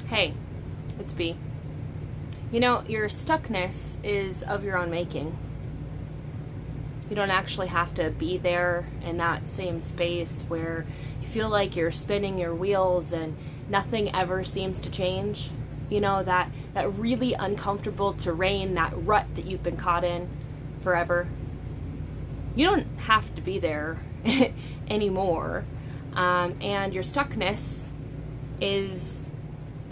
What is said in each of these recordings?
Hey, it's B. You know, your stuckness is of your own making. You don't actually have to be there in that same space where you feel like you're spinning your wheels and nothing ever seems to change. You know, that really uncomfortable terrain, that rut that you've been caught in forever. You don't have to be there anymore. And your stuckness is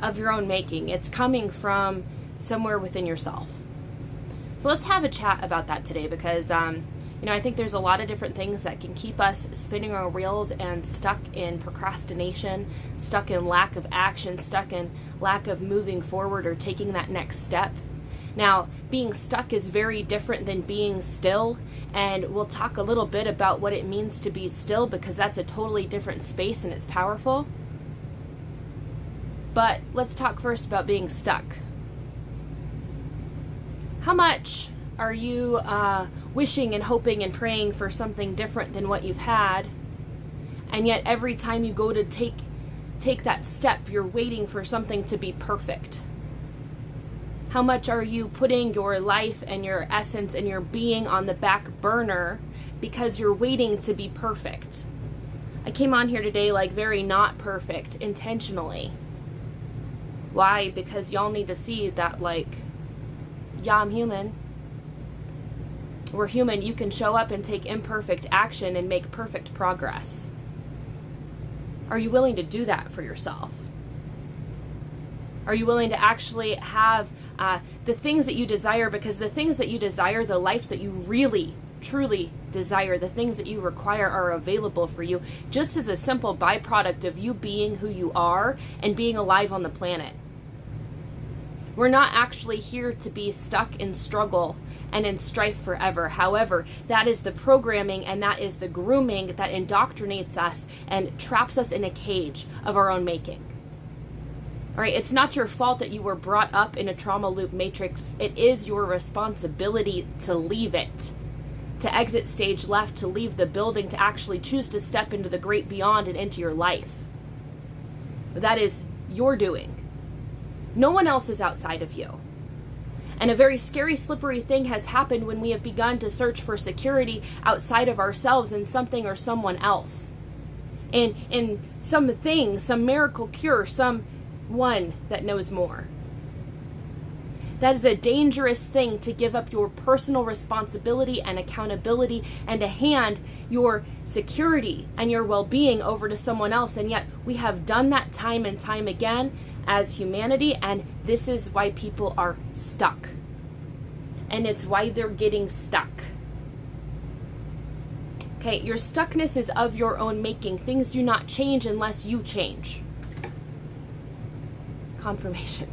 of your own making. It's coming from somewhere within yourself. So let's have a chat about that today because, I think there's a lot of different things that can keep us spinning our wheels and stuck in procrastination, stuck in lack of action, stuck in lack of moving forward or taking that next step. Now, being stuck is very different than being still, and we'll talk a little bit about what it means to be still because that's a totally different space and it's powerful. But let's talk first about being stuck. How much are you wishing and hoping and praying for something different than what you've had, and yet every time you go to take that step, you're waiting for something to be perfect? How much are you putting your life and your essence and your being on the back burner because you're waiting to be perfect? I came on here today like very not perfect intentionally. Why? Because y'all need to see that, yeah, I'm human. We're human. You can show up and take imperfect action and make perfect progress. Are you willing to do that for yourself? Are you willing to actually have the things that you desire? Because the things that you desire, the life that you really, truly desire, the things that you require are available for you just as a simple byproduct of you being who you are and being alive on the planet. We're not actually here to be stuck in struggle and in strife forever. However, that is the programming and that is the grooming that indoctrinates us and traps us in a cage of our own making. All right, it's not your fault that you were brought up in a trauma loop matrix. It is your responsibility to leave it, to exit stage left, to leave the building, to actually choose to step into the great beyond and into your life. That is your doing. No one else is outside of you. And a very scary, slippery thing has happened when we have begun to search for security outside of ourselves in something or someone else. In something, some miracle cure, someone that knows more. That is a dangerous thing, to give up your personal responsibility and accountability and to hand your security and your well-being over to someone else. And yet we have done that time and time again as humanity, and this is why people are stuck. And it's why they're getting stuck. Okay, your stuckness is of your own making. Things do not change unless you change. Confirmation.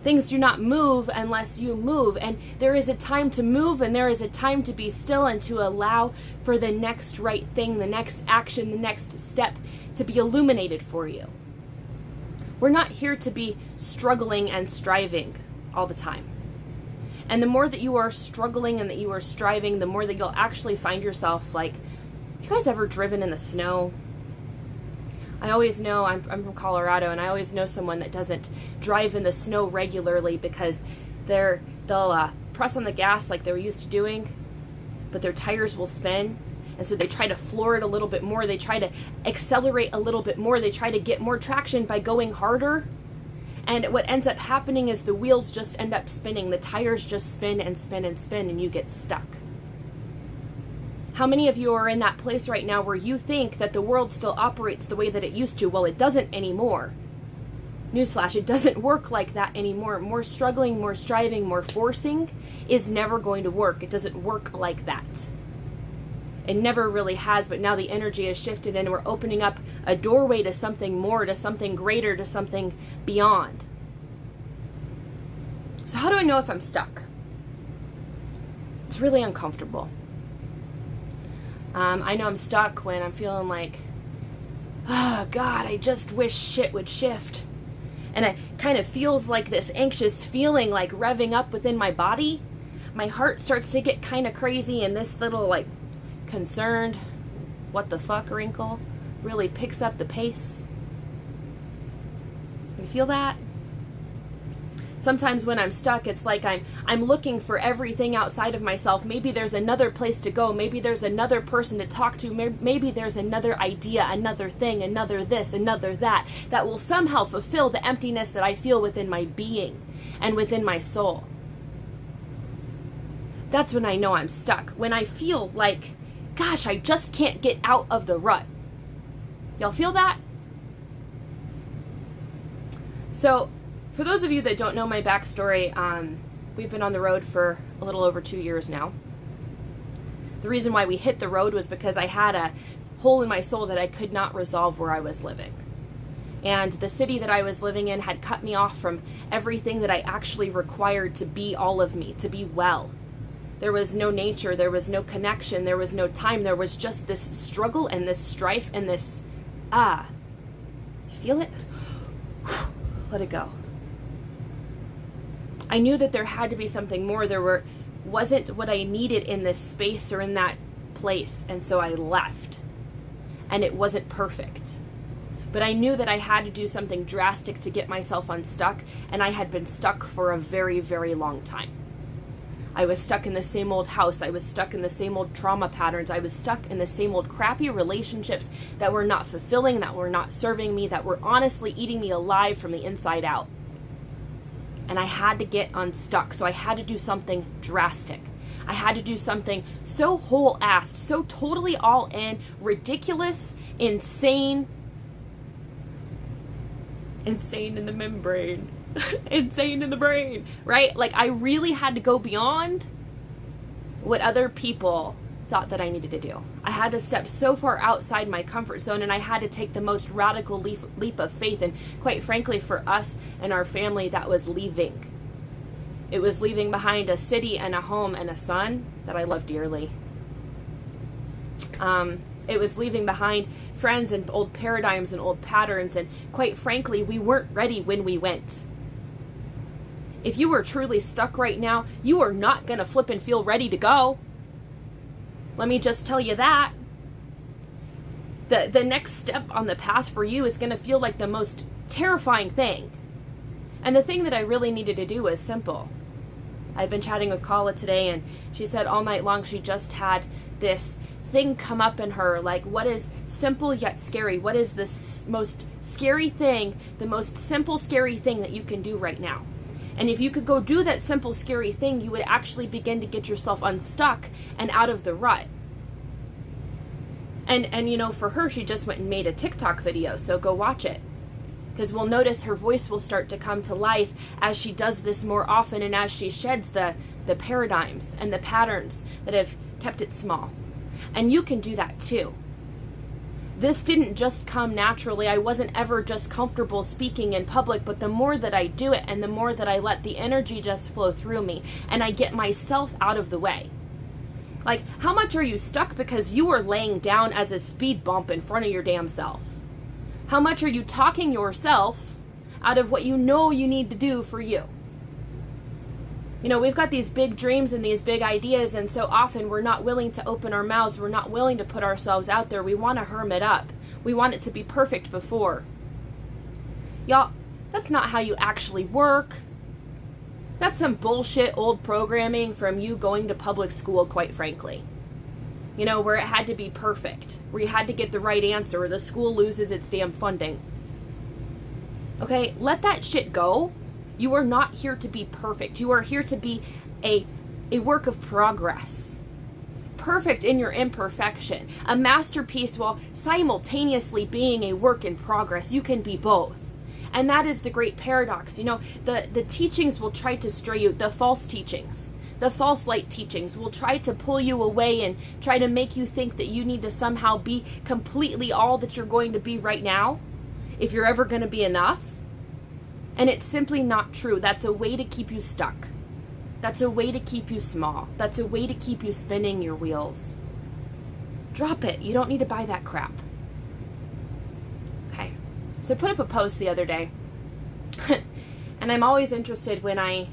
Things do not move unless you move. And there is a time to move and there is a time to be still and to allow for the next right thing, the next action, the next step to be illuminated for you. We're not here to be struggling and striving all the time. And the more that you are struggling and that you are striving, the more that you'll actually find yourself you guys ever driven in the snow? I always know, I'm from Colorado, and I always know someone that doesn't drive in the snow regularly because they'll press on the gas like they're used to doing, but their tires will spin. And so they try to floor it a little bit more. They try to accelerate a little bit more. They try to get more traction by going harder. And what ends up happening is the wheels just end up spinning. The tires just spin and spin and spin, and you get stuck. How many of you are in that place right now where you think that the world still operates the way that it used to? Well, it doesn't anymore. Newsflash, it doesn't work like that anymore. More struggling, more striving, more forcing is never going to work. It doesn't work like that. It never really has, but now the energy has shifted and we're opening up a doorway to something more, to something greater, to something beyond. So how do I know if I'm stuck? It's really uncomfortable. I know I'm stuck when I'm feeling like, oh God, I just wish shit would shift. And it kind of feels like this anxious feeling like revving up within my body. My heart starts to get kind of crazy, and this little concerned, what the fuck wrinkle really picks up the pace. You feel that? Sometimes when I'm stuck, it's like I'm looking for everything outside of myself. Maybe there's another place to go. Maybe there's another person to talk to. Maybe there's another idea, another thing, another this, another that will somehow fulfill the emptiness that I feel within my being and within my soul. That's when I know I'm stuck. When I feel like, gosh, I just can't get out of the rut. Y'all feel that? So, for those of you that don't know my backstory, we've been on the road for a little over 2 years now. The reason why we hit the road was because I had a hole in my soul that I could not resolve where I was living. And the city that I was living in had cut me off from everything that I actually required to be all of me, to be well. There was no nature, there was no connection, there was no time, there was just this struggle and this strife and this, you feel it? Let it go. I knew that there had to be something more. Wasn't what I needed in this space or in that place. And so I left. And it wasn't perfect. But I knew that I had to do something drastic to get myself unstuck. And I had been stuck for a very, very long time. I was stuck in the same old house. I was stuck in the same old trauma patterns. I was stuck in the same old crappy relationships that were not fulfilling, that were not serving me, that were honestly eating me alive from the inside out. And I had to get unstuck. So I had to do something drastic. I had to do something so whole-assed, so totally all in, ridiculous, insane in the membrane, insane in the brain, right? Like I really had to go beyond what other people thought that I needed to do. I had to step so far outside my comfort zone, and I had to take the most radical leap of faith. And quite frankly, for us and our family, that was leaving. It was leaving behind a city and a home and a son that I love dearly. It was leaving behind friends and old paradigms and old patterns, and quite frankly, we weren't ready when we went. If you were truly stuck right now, you are not going to flip and feel ready to go. Let me just tell you that. The next step on the path for you is going to feel like the most terrifying thing. And the thing that I really needed to do was simple. I've been chatting with Kala today, and she said all night long she just had this thing come up in her, like, what is simple yet scary? What is the most scary thing, the most simple scary thing that you can do right now? And if you could go do that simple scary thing, you would actually begin to get yourself unstuck and out of the rut. And you know, for her, she just went and made a TikTok video, so go watch it. Because we'll notice her voice will start to come to life as she does this more often, and as she sheds the paradigms and the patterns that have kept it small. And you can do that too. This didn't just come naturally. I wasn't ever just comfortable speaking in public, but the more that I do it and the more that I let the energy just flow through me and I get myself out of the way. Like, how much are you stuck because you are laying down as a speed bump in front of your damn self? How much are you talking yourself out of what you know you need to do for you? You know, we've got these big dreams and these big ideas, and so often we're not willing to open our mouths. We're not willing to put ourselves out there. We want to hermit up. We want it to be perfect before. Y'all, that's not how you actually work. That's some bullshit old programming from you going to public school, quite frankly. You know, where it had to be perfect, where you had to get the right answer, or the school loses its damn funding. Okay, let that shit go. You are not here to be perfect. You are here to be a work of progress. Perfect in your imperfection. A masterpiece while simultaneously being a work in progress. You can be both. And that is the great paradox. You know, the teachings will try to stray you, the false teachings, the false light teachings will try to pull you away and try to make you think that you need to somehow be completely all that you're going to be right now, if you're ever going to be enough. And it's simply not true. That's a way to keep you stuck. That's a way to keep you small. That's a way to keep you spinning your wheels. Drop it. You don't need to buy that crap. Okay. So I put up a post the other day. And I'm always interested when I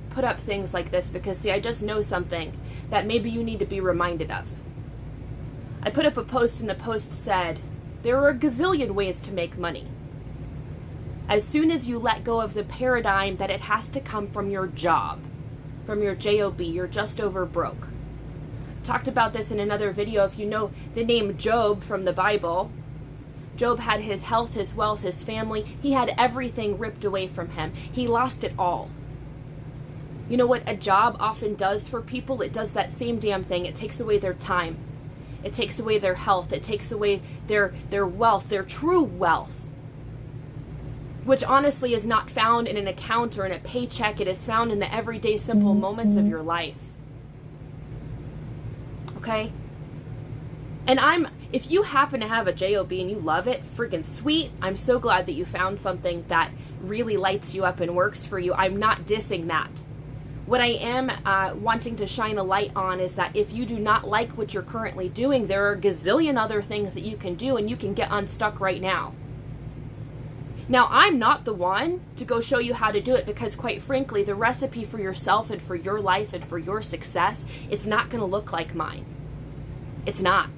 put up things like this because, see, I just know something that maybe you need to be reminded of. I put up a post and the post said, there are a gazillion ways to make money. as soon as you let go of the paradigm that it has to come from your job, from your job, you're just over broke. Talked about this in another video. If you know the name Job from the Bible, Job had his health, his wealth, his family. He had everything ripped away from him. He lost it all. You know what a job often does for people? It does that same damn thing. It takes away their time. It takes away their health. It takes away their wealth, their true wealth, which honestly is not found in an account or in a paycheck. It is found in the everyday simple moments of your life. Okay? And if you happen to have a job and you love it, freaking sweet. I'm so glad that you found something that really lights you up and works for you. I'm not dissing that. What I am wanting to shine a light on is that if you do not like what you're currently doing, there are a gazillion other things that you can do, and you can get unstuck right now. Now, I'm not the one to go show you how to do it, because quite frankly, the recipe for yourself and for your life and for your success, it's not going to look like mine. It's not.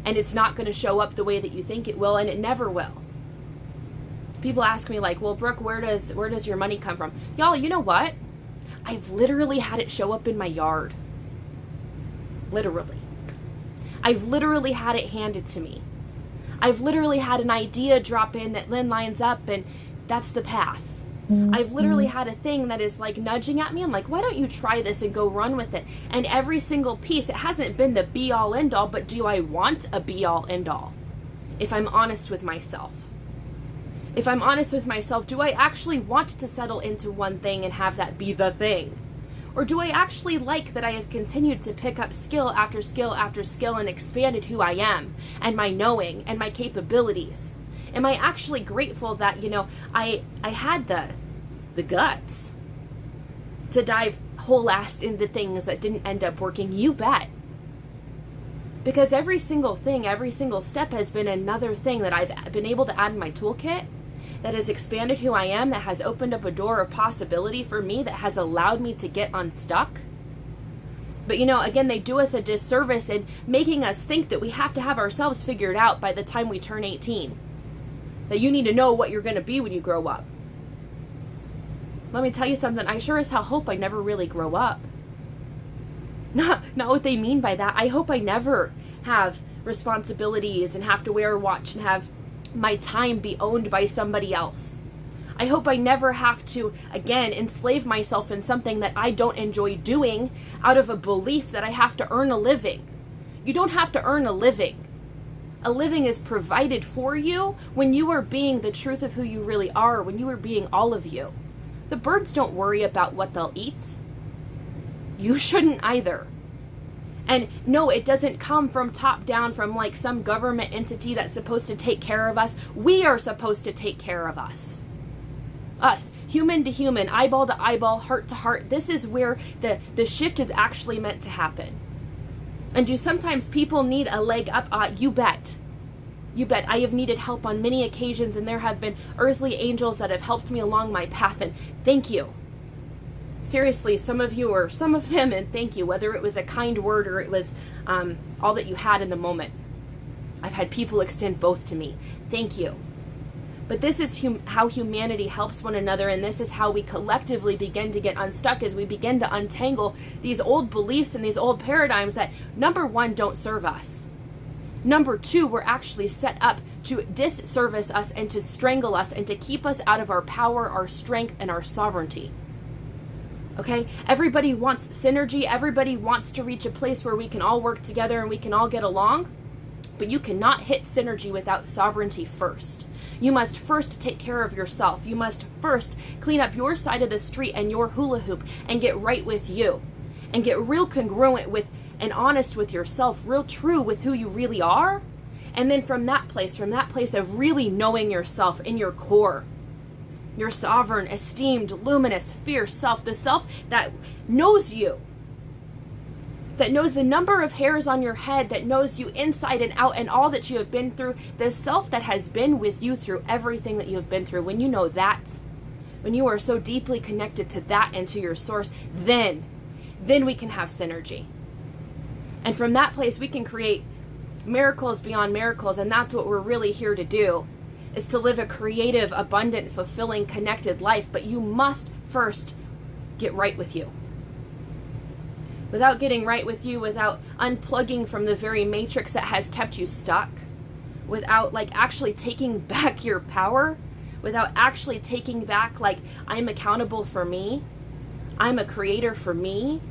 And it's not going to show up the way that you think it will, and it never will. People ask me like, well, Brooke, where does your money come from? Y'all, you know what? I've literally had it show up in my yard. Literally. I've literally had it handed to me. I've literally had an idea drop in that then lines up, and that's the path. I've literally had a thing that is like nudging at me. I'm like, why don't you try this and go run with it? And every single piece, it hasn't been the be all end all, but do I want a be all end all? If I'm honest with myself. If I'm honest with myself, do I actually want to settle into one thing and have that be the thing? Or do I actually like that I have continued to pick up skill after skill after skill and expanded who I am and my knowing and my capabilities? Am I actually grateful that, I had the guts to dive whole ass into things that didn't end up working? You bet. Because every single thing, every single step has been another thing that I've been able to add in my toolkit that has expanded who I am, that has opened up a door of possibility for me, that has allowed me to get unstuck. But again, they do us a disservice in making us think that we have to have ourselves figured out by the time we turn 18. That you need to know what you're going to be when you grow up. Let me tell you something. I sure as hell hope I never really grow up. Not what they mean by that. I hope I never have responsibilities and have to wear a watch and have my time be owned by somebody else. I hope I never have to, again, enslave myself in something that I don't enjoy doing out of a belief that I have to earn a living. You don't have to earn a living. A living is provided for you when you are being the truth of who you really are, when you are being all of you. The birds don't worry about what they'll eat. You shouldn't either. And no, it doesn't come from top down, from like some government entity that's supposed to take care of us. We are supposed to take care of us. Us, human to human, eyeball to eyeball, heart to heart. This is where the shift is actually meant to happen. And do sometimes people need a leg up? You bet. You bet. I have needed help on many occasions, and there have been earthly angels that have helped me along my path, and thank you. Seriously, some of you or some of them, and thank you, whether it was a kind word or it was all that you had in the moment. I've had people extend both to me. Thank you. But this is how humanity helps one another, and this is how we collectively begin to get unstuck, as we begin to untangle these old beliefs and these old paradigms that, number one, don't serve us. Number two, we're actually set up to disservice us and to strangle us and to keep us out of our power, our strength, and our sovereignty. Okay? Everybody wants synergy. Everybody wants to reach a place where we can all work together and we can all get along. But you cannot hit synergy without sovereignty first. You must first take care of yourself. You must first clean up your side of the street and your hula hoop and get right with you. And get real congruent with and honest with yourself, real true with who you really are. And then from that place of really knowing yourself in your core, your sovereign, esteemed, luminous, fierce self, the self that knows you, that knows the number of hairs on your head, that knows you inside and out and all that you have been through, the self that has been with you through everything that you have been through. When you know that, when you are so deeply connected to that and to your source, then we can have synergy. And from that place, we can create miracles beyond miracles, and that's what we're really here to do. is to live a creative, abundant, fulfilling, connected life, but you must first get right with you. Without getting right with you, without unplugging from the very matrix that has kept you stuck, without actually taking back your power, without actually taking back I'm accountable for me, I'm a creator for me,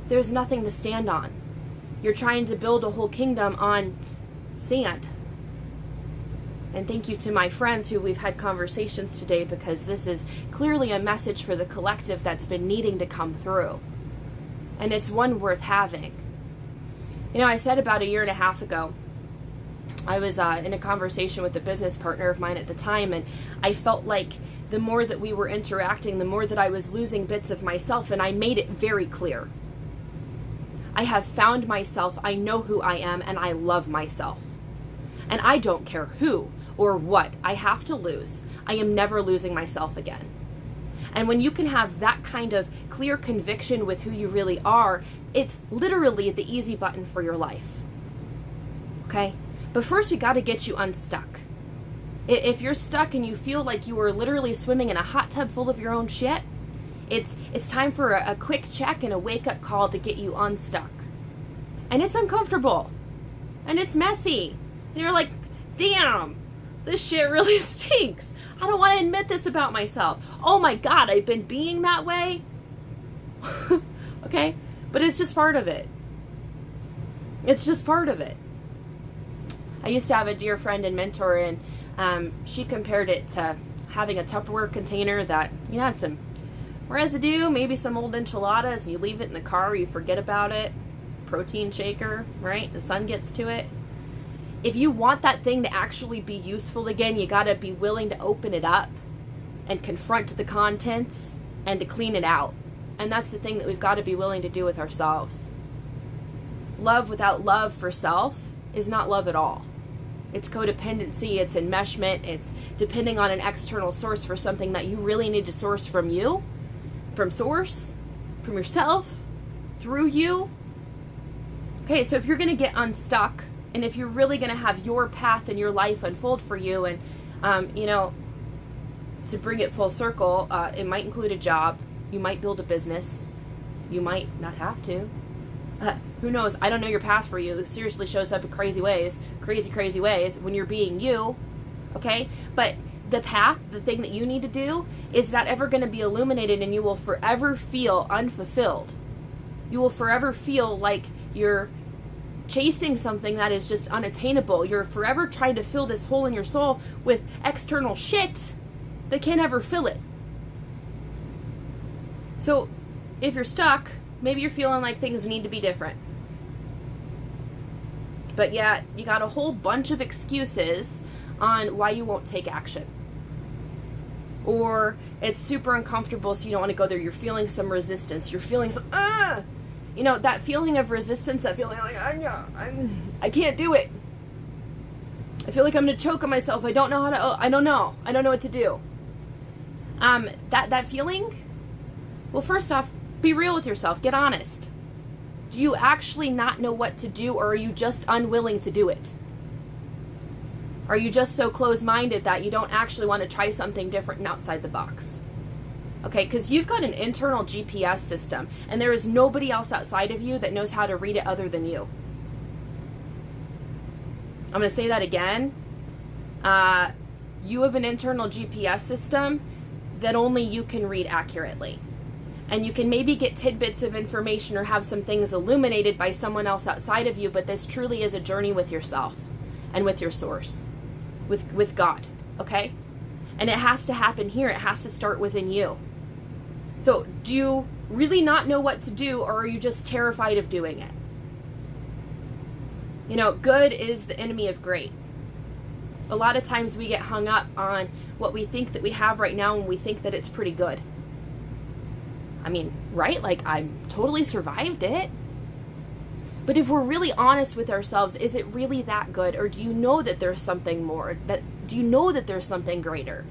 there's nothing to stand on. You're trying to build a whole kingdom on sand. And thank you to my friends who we've had conversations today, because this is clearly a message for the collective that's been needing to come through. And it's one worth having. I said about a year and a half ago, I was in a conversation with a business partner of mine at the time, and I felt like the more that we were interacting, the more that I was losing bits of myself, and I made it very clear. I have found myself, I know who I am, and I love myself. And I don't care who or what I have to lose. I am never losing myself again. And when you can have that kind of clear conviction with who you really are, it's literally the easy button for your life. Okay? But first we got to get you unstuck. If you're stuck and you feel like you are literally swimming in a hot tub full of your own shit, it's time for a quick check and a wake-up call to get you unstuck. And it's uncomfortable. And it's messy. And you're like, damn, this shit really stinks. I don't want to admit this about myself. Oh my God, I've been being that way. Okay? But it's just part of it. It's just part of it. I used to have a dear friend and mentor, and she compared it to having a Tupperware container that, had some residue, maybe some old enchiladas, and you leave it in the car, you forget about it. Protein shaker, right? The sun gets to it. If you want that thing to actually be useful again, you got to be willing to open it up and confront the contents and to clean it out. And that's the thing that we've got to be willing to do with ourselves. Love without love for self is not love at all. It's codependency, it's enmeshment, it's depending on an external source for something that you really need to source from you, from source, from yourself, through you. Okay, so if you're going to get unstuck, and if you're really going to have your path and your life unfold for you, and, to bring it full circle, it might include a job. You might build a business. You might not have to. Who knows? I don't know your path for you. It seriously shows up in crazy ways when you're being you. Okay? But the path, the thing that you need to do, is that ever going to be illuminated, and you will forever feel unfulfilled. You will forever feel like you're chasing something that is just unattainable. You're forever trying to fill this hole in your soul with external shit that can't ever fill it. So if you're stuck, maybe you're feeling like things need to be different. But yet you got a whole bunch of excuses on why you won't take action. Or it's super uncomfortable, so you don't want to go there. You're feeling some resistance. You're feeling some, that feeling of resistance, that feeling like, I can't do it. I feel like I'm going to choke on myself. I don't know what to do. That feeling, well, first off, be real with yourself. Get honest. Do you actually not know what to do, or are you just unwilling to do it? Are you just so closed-minded that you don't actually want to try something different and outside the box? Okay, because you've got an internal GPS system, and there is nobody else outside of you that knows how to read it other than you. I'm going to say that again. You have an internal GPS system that only you can read accurately. And you can maybe get tidbits of information or have some things illuminated by someone else outside of you, but this truly is a journey with yourself and with your source, with God, okay? And it has to happen here. It has to start within you. So do you really not know what to do, or are you just terrified of doing it? Good is the enemy of great. A lot of times we get hung up on what we think that we have right now when we think that it's pretty good. I mean, right? Like, I totally survived it. But if we're really honest with ourselves, is it really that good? Or do you know that there's something more? Do you know that there's something greater?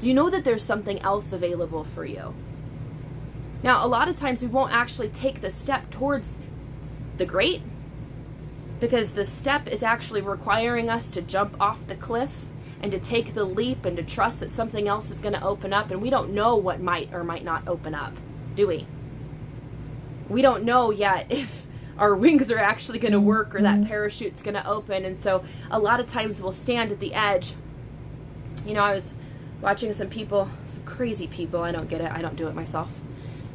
Do you know that there's something else available for you? Now, a lot of times we won't actually take the step towards the great, because the step is actually requiring us to jump off the cliff and to take the leap and to trust that something else is going to open up. And we don't know what might or might not open up, do we? We don't know yet if our wings are actually going to work or that parachute's going to open. And so a lot of times we'll stand at the edge. You know, I was watching some people, some crazy people, I don't get it, I don't do it myself,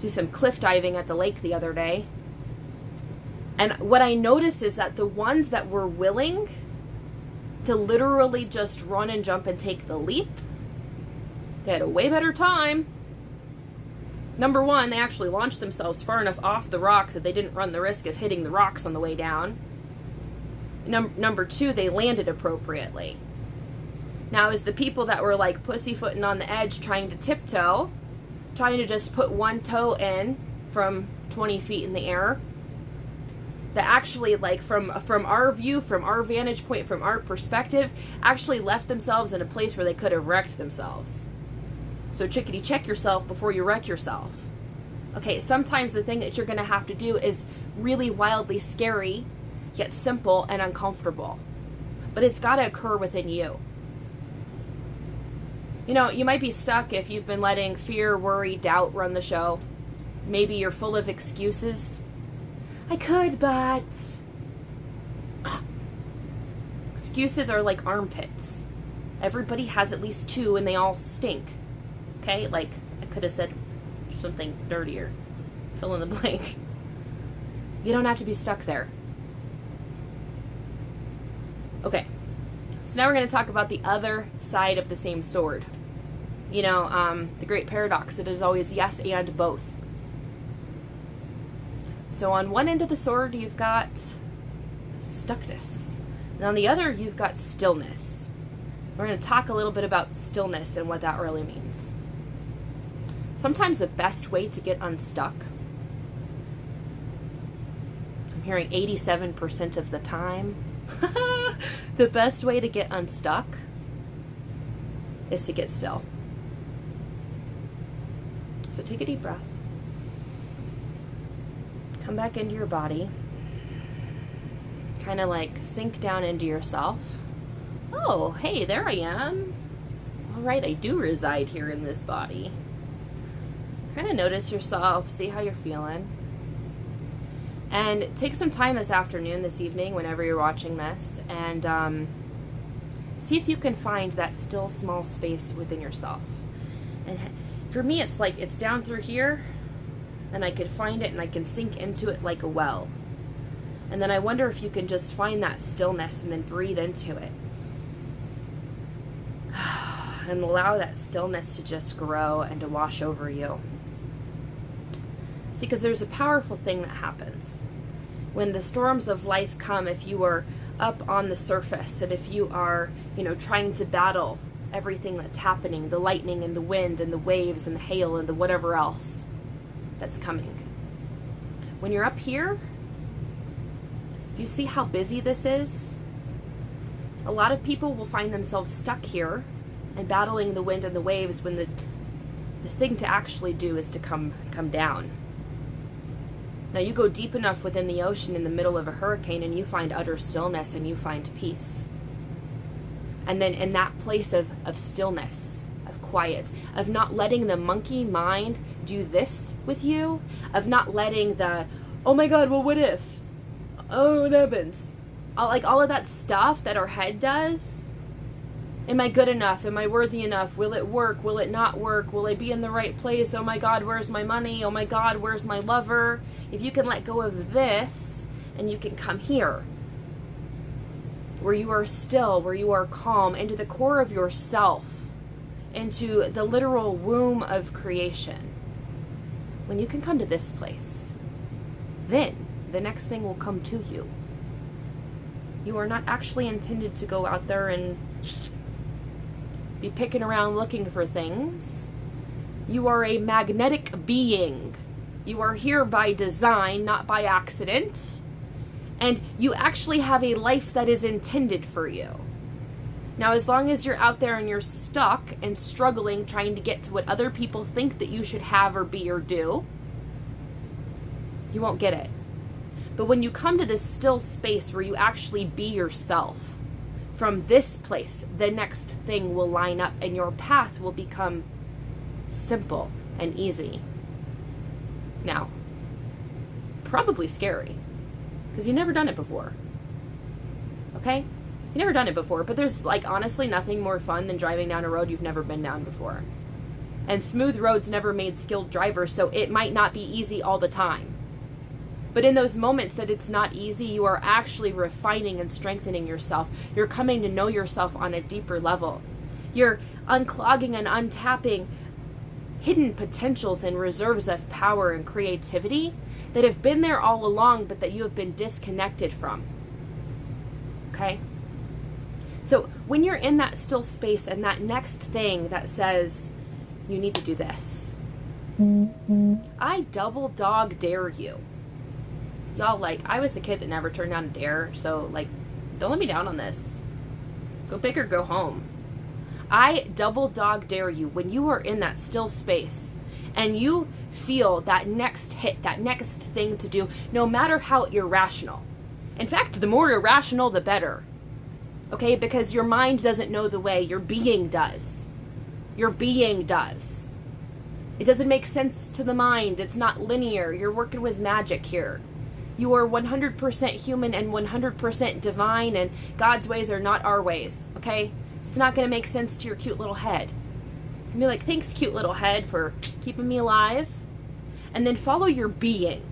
do some cliff diving at the lake the other day. And what I noticed is that the ones that were willing to literally just run and jump and take the leap, they had a way better time. Number one, they actually launched themselves far enough off the rock that they didn't run the risk of hitting the rocks on the way down. Number two, they landed appropriately. Now, it was the people that were like pussyfooting on the edge trying to tiptoe, trying to just put one toe in from 20 feet in the air, that actually, like, from our view, from our vantage point, from our perspective, actually left themselves in a place where they could have wrecked themselves. So chickadee, check yourself before you wreck yourself. Okay, sometimes the thing that you're going to have to do is really wildly scary, yet simple and uncomfortable. But it's got to occur within you. You know, you might be stuck if you've been letting fear, worry, doubt run the show. Maybe you're full of excuses. I could, but... Excuses are like armpits. Everybody has at least two and they all stink. Okay? Like, I could have said something dirtier. Fill in the blank. You don't have to be stuck there. Okay. So now we're going to talk about the other side of the same sword. You know, the great paradox. It is always yes and both. So on one end of the sword, you've got stuckness. And on the other, you've got stillness. We're going to talk a little bit about stillness and what that really means. Sometimes the best way to get unstuck, I'm hearing 87% of the time, the best way to get unstuck is to get still. So take a deep breath. Come back into your body. Kind of like sink down into yourself. Oh, hey, there I am. All right, I do reside here in this body. Kind of notice yourself, see how you're feeling. And take some time this afternoon, this evening, whenever you're watching this, and see if you can find that still small space within yourself. And for me, it's like it's down through here, and I can find it and I can sink into it like a well. And then I wonder if you can just find that stillness and then breathe into it. And allow that stillness to just grow and to wash over you. See, because there's a powerful thing that happens. When the storms of life come, if you are up on the surface and if you are, you know, trying to battle everything that's happening, the lightning and the wind and the waves and the hail and the whatever else that's coming. When you're up here, do you see how busy this is? A lot of people will find themselves stuck here and battling the wind and the waves when the thing to actually do is to come down. Now you go deep enough within the ocean in the middle of a hurricane and you find utter stillness and you find peace. And then in that place of stillness, of quiet, of not letting the monkey mind do this with you, of not letting the, oh my God, well what if? Oh, what happens? All of that stuff that our head does. Am I good enough? Am I worthy enough? Will it work? Will it not work? Will I be in the right place? Oh my God, where's my money? Oh my God, where's my lover? If you can let go of this and you can come here, where you are still, where you are calm, into the core of yourself, into the literal womb of creation, when you can come to this place, then the next thing will come to you. You are not actually intended to go out there and be picking around looking for things. You are a magnetic being. You are here by design, not by accident. And you actually have a life that is intended for you. Now, as long as you're out there and you're stuck and struggling trying to get to what other people think that you should have or be or do, you won't get it. But when you come to this still space where you actually be yourself, from this place, the next thing will line up and your path will become simple and easy. Now, probably scary, because you've never done it before. Okay? You've never done it before, but there's like honestly nothing more fun than driving down a road you've never been down before. And smooth roads never made skilled drivers, so it might not be easy all the time. But in those moments that it's not easy, you are actually refining and strengthening yourself. You're coming to know yourself on a deeper level. You're unclogging and untapping hidden potentials and reserves of power and creativity that have been there all along, but that you have been disconnected from. Okay? So when you're in that still space and that next thing that says, you need to do this, I double dog dare you. Y'all, like, I was the kid that never turned down a dare, so, like, don't let me down on this. Go big or go home. I double dog dare you when you are in that still space and you feel that next hit, that next thing to do, no matter how irrational. In fact, the more irrational, the better. Okay? Because your mind doesn't know the way. Your being does. Your being does. It doesn't make sense to the mind. It's not linear. You're working with magic here. You are 100% human and 100% divine, and God's ways are not our ways, okay? It's not going to make sense to your cute little head. And be like, thanks, cute little head, for keeping me alive. And then follow your being.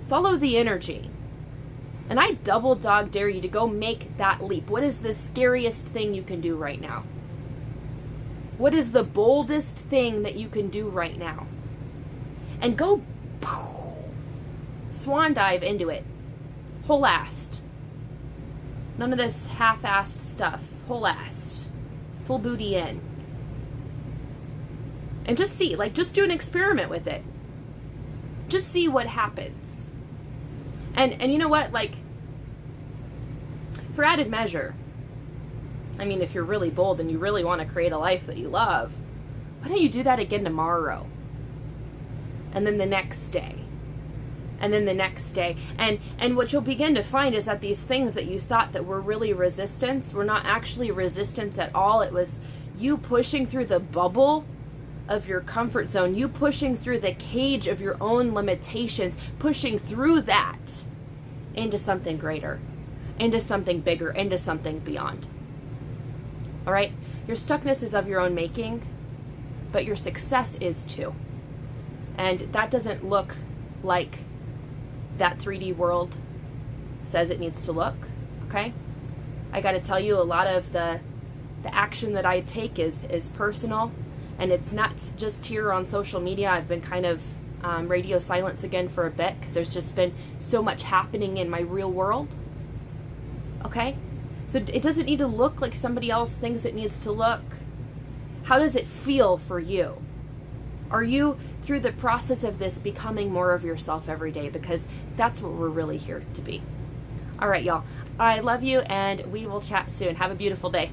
Follow the energy. And I double dog dare you to go make that leap. What is the scariest thing you can do right now? What is the boldest thing that you can do right now? And go swan dive into it. Whole-assed. None of this half-assed stuff. Whole-assed. Full booty in. And just see, like, just do an experiment with it. Just see what happens. And you know what, like, for added measure, I mean, if you're really bold and you really want to create a life that you love, why don't you do that again tomorrow? And then the next day. And then the next day. And what you'll begin to find is that these things that you thought that were really resistance were not actually resistance at all. It was you pushing through the bubble of your comfort zone, you pushing through the cage of your own limitations, pushing through that into something greater, into something bigger, into something beyond. All right? Your stuckness is of your own making, but your success is too. And that doesn't look like that 3D world says it needs to look, okay? I got to tell you, a lot of the action that I take is personal, and it's not just here on social media. I've been kind of radio silence again for a bit because there's just been so much happening in my real world, okay? So it doesn't need to look like somebody else thinks it needs to look. How does it feel for you? Are you, through the process of this, becoming more of yourself every day? Because that's what we're really here to be. All right, y'all. I love you, and we will chat soon. Have a beautiful day.